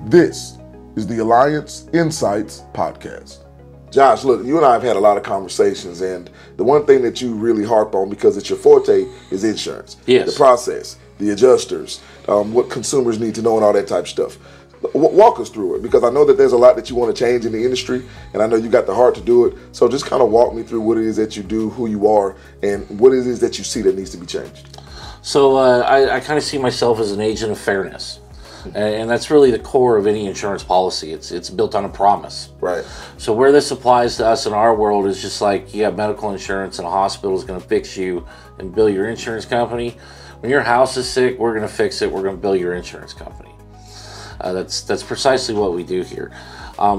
This is the Alliance Insights Podcast. Josh, look, you and I have had a lot of conversations, and the one thing that you really harp on, because it's your forte, is insurance. Yes. The process, the adjusters, what consumers need to know, and all that type of stuff. Walk us through it, because I know that there's a lot that you want to change in the industry, and I know you got the heart to do it. So just kind of walk me through what it is that you do, who you are, and what it is that you see that needs to be changed. So I kind of see myself as an agent of fairness. And that's really the core of any insurance policy. It's built on a promise. Right. So where this applies to us in our world is just like you have medical insurance and a hospital is going to fix you and bill your insurance company. When your house is sick, we're going to fix it. We're going to bill your insurance company. That's precisely what we do here.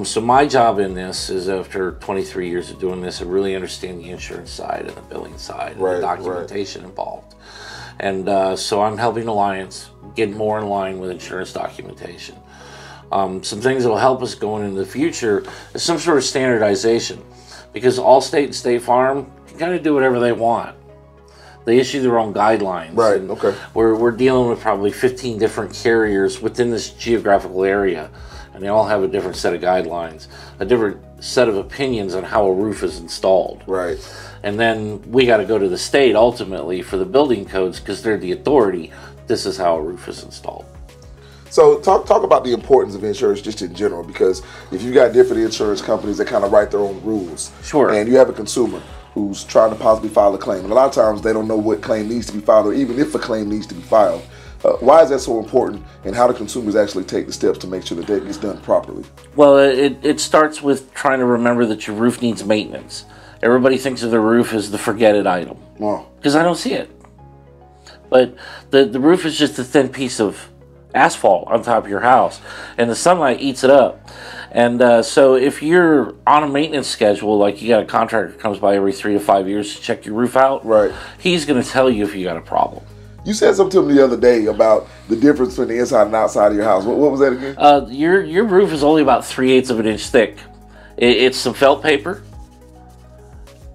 So my job in this is, after 23 years of doing this, I really understand the insurance side and the billing side and the documentation involved. And so I'm helping Alliance get more in line with insurance documentation. Some things that will help us going into the future is some sort of standardization, because Allstate and State Farm can kind of do whatever they want. They issue their own guidelines. Right, okay. We're dealing with probably 15 different carriers within this geographical area, and they all have a different set of guidelines, a different set of opinions on how a roof is installed. Right. And then we got to go to the state ultimately for the building codes, because they're the authority. This is how a roof is installed. So talk about the importance of insurance just in general, because if you got different insurance companies that kind of write their own rules, sure, and you have a consumer who's trying to possibly file a claim, and a lot of times they don't know what claim needs to be filed, or even if a claim needs to be filed. Why is that so important, and how do consumers actually take the steps to make sure that that gets done properly? Well, it starts with trying to remember that your roof needs maintenance. Everybody thinks of the roof as the forget it item, because I don't see it. But the roof is just a thin piece of asphalt on top of your house, and the sunlight eats it up. And so if you're on a maintenance schedule, like you got a contractor comes by every 3 to 5 years to check your roof out, right, he's going to tell you if you got a problem. You said something to me the other day about the difference between the inside and outside of your house. What was that again? Your roof is only about 3/8 of an inch thick. It's some felt paper,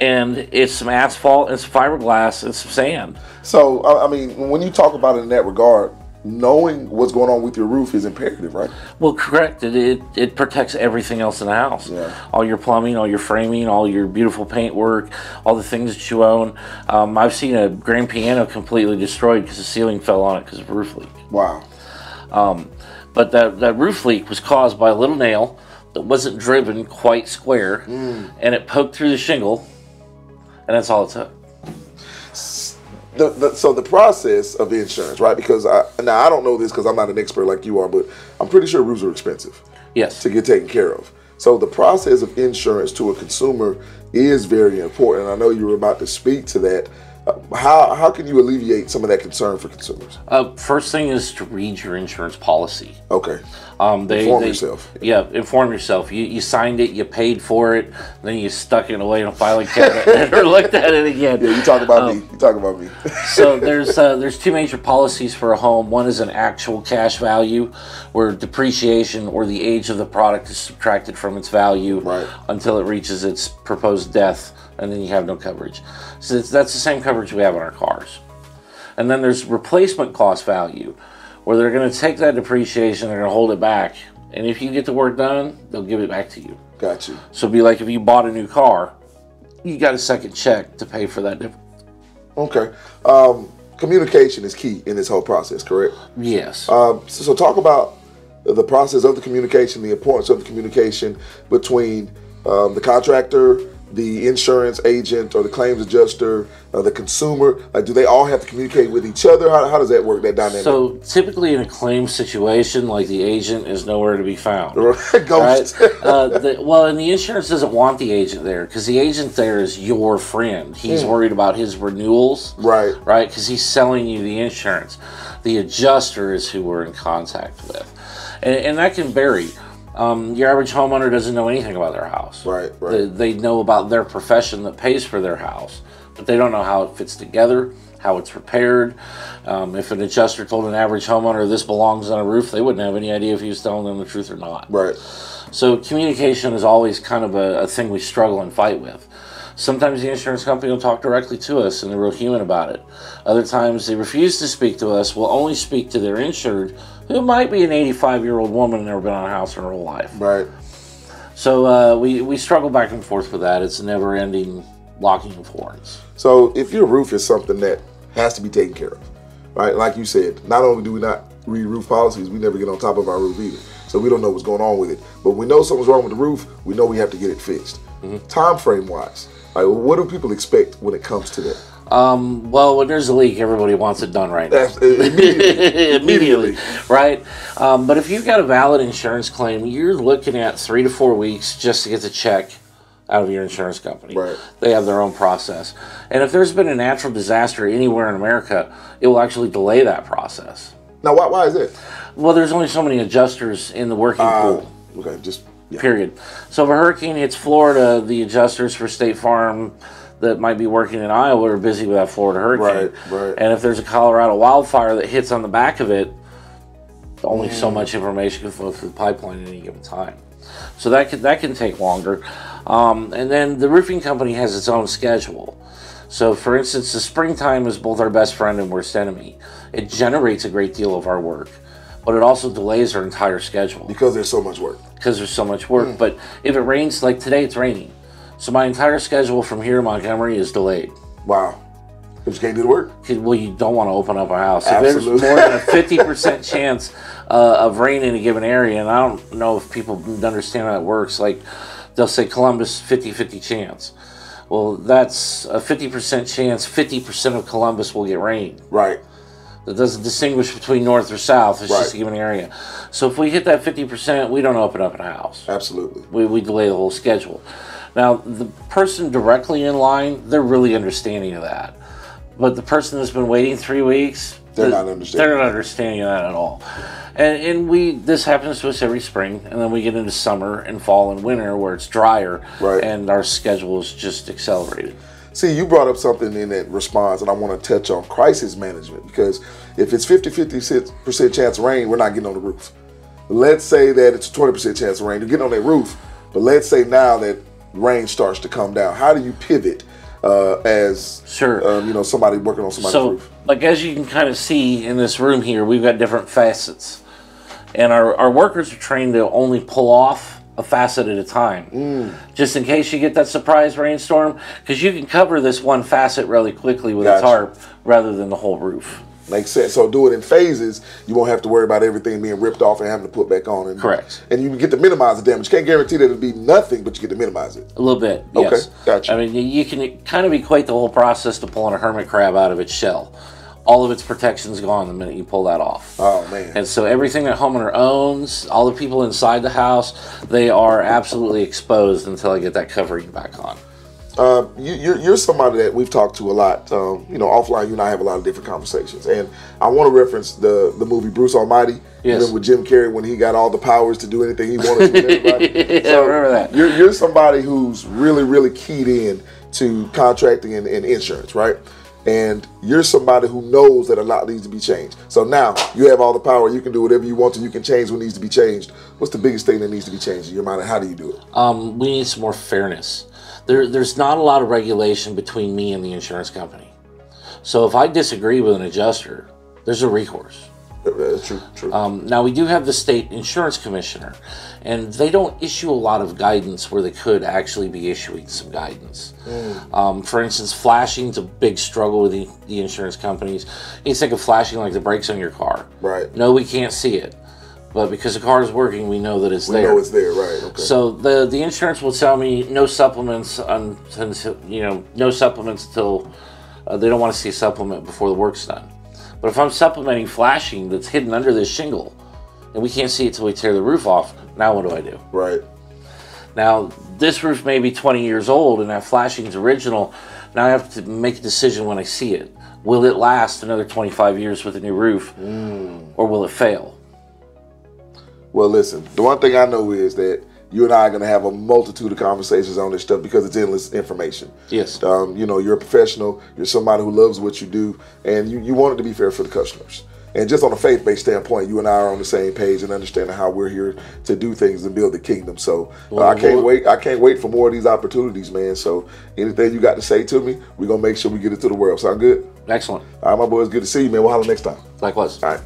and it's some asphalt, and some fiberglass, and some sand. So, I mean, when you talk about it in that regard, knowing what's going on with your roof is imperative, right? Well, correct. It protects everything else in the house. Yeah. All your plumbing, all your framing, all your beautiful paint work, all the things that you own. I've seen a grand piano completely destroyed because the ceiling fell on it because of a roof leak. Wow. But that roof leak was caused by a little nail that wasn't driven quite square, and it poked through the shingle, and that's all it took. So the process of insurance, right? Because I don't know this because I'm not an expert like you are, but I'm pretty sure roofs are expensive. Yes. To get taken care of. So the process of insurance to a consumer is very important. I know you were about to speak to that. How can you alleviate some of that concern for consumers? First thing is to read your insurance policy. Okay. Inform yourself. Yeah, inform yourself. You signed it, you paid for it, then you stuck it away in a filing cabinet and never looked at it again. Yeah, you talk about me. You talk about me. So there's two major policies for a home. One is an actual cash value, where depreciation or the age of the product is subtracted from its value until it reaches its proposed death, and then you have no coverage. So that's the same coverage we have on our cars. And then there's replacement cost value, where they're going to take that depreciation, they're going to hold it back, and if you get the work done, they'll give it back to you. Got you. So it'd be like if you bought a new car, you got a second check to pay for that difference. Okay. Communication is key in this whole process, correct? Yes. So talk about the process of the communication, the importance of the communication between the contractor, the insurance agent, or the claims adjuster, the consumer. Like, do they all have to communicate with each other? How does that work, that dynamic? So typically in a claim situation, like, the agent is nowhere to be found. Ghost. Right? And the insurance doesn't want the agent there, because the agent there is your friend. He's worried about his renewals. Right. Because he's selling you the insurance. The adjuster is who we're in contact with. And that can vary. Your average homeowner doesn't know anything about their house. Right. They know about their profession that pays for their house, but they don't know how it fits together, how it's repaired. If an adjuster told an average homeowner this belongs on a roof, they wouldn't have any idea if he was telling them the truth or not. Right. So communication is always kind of a thing we struggle and fight with. Sometimes the insurance company will talk directly to us and they're real human about it. Other times they refuse to speak to us, will only speak to their insured, who might be an 85-year-old woman and never been on a house in her whole life. Right. So we struggle back and forth with that. It's a never-ending locking of horns. So if your roof is something that has to be taken care of, right? Like you said, not only do we not read roof policies, we never get on top of our roof either. So we don't know what's going on with it. But we know something's wrong with the roof, we know we have to get it fixed. Time frame wise, like, what do people expect when it comes to that? Well, when there's a leak, everybody wants it done right now. Immediately. Right? But if you've got a valid insurance claim, you're looking at 3 to 4 weeks just to get the check out of your insurance company. Right. They have their own process. And if there's been a natural disaster anywhere in America, it will actually delay that process. Now, why is that? Well, there's only so many adjusters in the working pool. Okay, just... Yeah. Period. So if a hurricane hits Florida, the adjusters for State Farm that might be working in Iowa are busy with that Florida hurricane. Right. And if there's a Colorado wildfire that hits on the back of it, only so much information can flow through the pipeline at any given time. So that can take longer. And then the roofing company has its own schedule. So for instance, the springtime is both our best friend and worst enemy. It generates a great deal of our work, but it also delays our entire schedule. Because there's so much work. Because there's so much work. But if it rains, like today, it's raining. So my entire schedule from here to Montgomery is delayed. Wow. Because you can't do the work? Well, you don't want to open up a house. Absolutely. If there's more than a 50% chance of rain in a given area, and I don't know if people understand how that works, like they'll say Columbus, 50-50 chance. Well, that's a 50% chance, 50% of Columbus will get rain. Right. That doesn't distinguish between north or south. It's Right. just a given area. So if we hit that 50%, we don't open up a house. Absolutely. We delay the whole schedule. Now, the person directly in line, they're really understanding of that. But the person that's been waiting 3 weeks, They're not understanding. They're not understanding that at all. And this happens to us every spring, and then we get into summer and fall and winter where it's drier, Right. and our schedule is just accelerated. See, you brought up something in that response, and I want to touch on crisis management, because if it's 50% chance of rain, we're not getting on the roof. Let's say that it's a 20% chance of rain, you're getting on that roof, but let's say now that rain starts to come down. How do you pivot as somebody working on somebody's roof? Like as you can kind of see in this room here, we've got different facets. And our workers are trained to only pull off a facet at a time, just in case you get that surprise rainstorm, because you can cover this one facet really quickly with a tarp rather than the whole roof. Makes sense. So do it in phases. You won't have to worry about everything being ripped off and having to put back on. Correct. And you get to minimize the damage. Can't guarantee that it'll be nothing, but you get to minimize it. A little bit, yes. Okay, gotcha. I mean, you can kind of equate the whole process to pulling a hermit crab out of its shell. All of its protection's gone the minute you pull that off. Oh, man. And so everything that homeowner owns, all the people inside the house, they are absolutely exposed until I get that covering back on. You're somebody that we've talked to a lot. Offline, you and I have a lot of different conversations. And I want to reference the movie Bruce Almighty. Yes. Even with Jim Carrey when he got all the powers to do anything he wanted to with everybody. Yeah, I remember that. You're somebody who's really, really keyed in to contracting and insurance, right? And you're somebody who knows that a lot needs to be changed. So now you have all the power. You can do whatever you want to. You can change what needs to be changed. What's the biggest thing that needs to be changed in your mind, and how do you do it? We need some more fairness. There's not a lot of regulation between me and the insurance company. So if I disagree with an adjuster, there's a recourse. That's true. Now, we do have the state insurance commissioner, and they don't issue a lot of guidance where they could actually be issuing some guidance. For instance, flashing's a big struggle with the insurance companies. You think of flashing like the brakes on your car. Right. No, we can't see it. But because the car is working, we know that it's there. We know it's there, right? Okay. So the insurance will tell me no supplements until no supplements until they don't want to see a supplement before the work's done. But if I'm supplementing flashing that's hidden under this shingle, and we can't see it till we tear the roof off, now what do I do? Right. Now this roof may be 20 years old, and that flashing's original. Now I have to make a decision when I see it. Will it last another 25 years with a new roof, or will it fail? Well, listen, the one thing I know is that you and I are going to have a multitude of conversations on this stuff because it's endless information. Yes. You're a professional. You're somebody who loves what you do, and you want it to be fair for the customers. And just on a faith-based standpoint, you and I are on the same page and understanding how we're here to do things and build the kingdom. So I can't wait. I can't wait for more of these opportunities, man. So anything you got to say to me, we're going to make sure we get it to the world. Sound good? Excellent. All right, my boys, good to see you, man. We'll holler next time. Likewise. All right.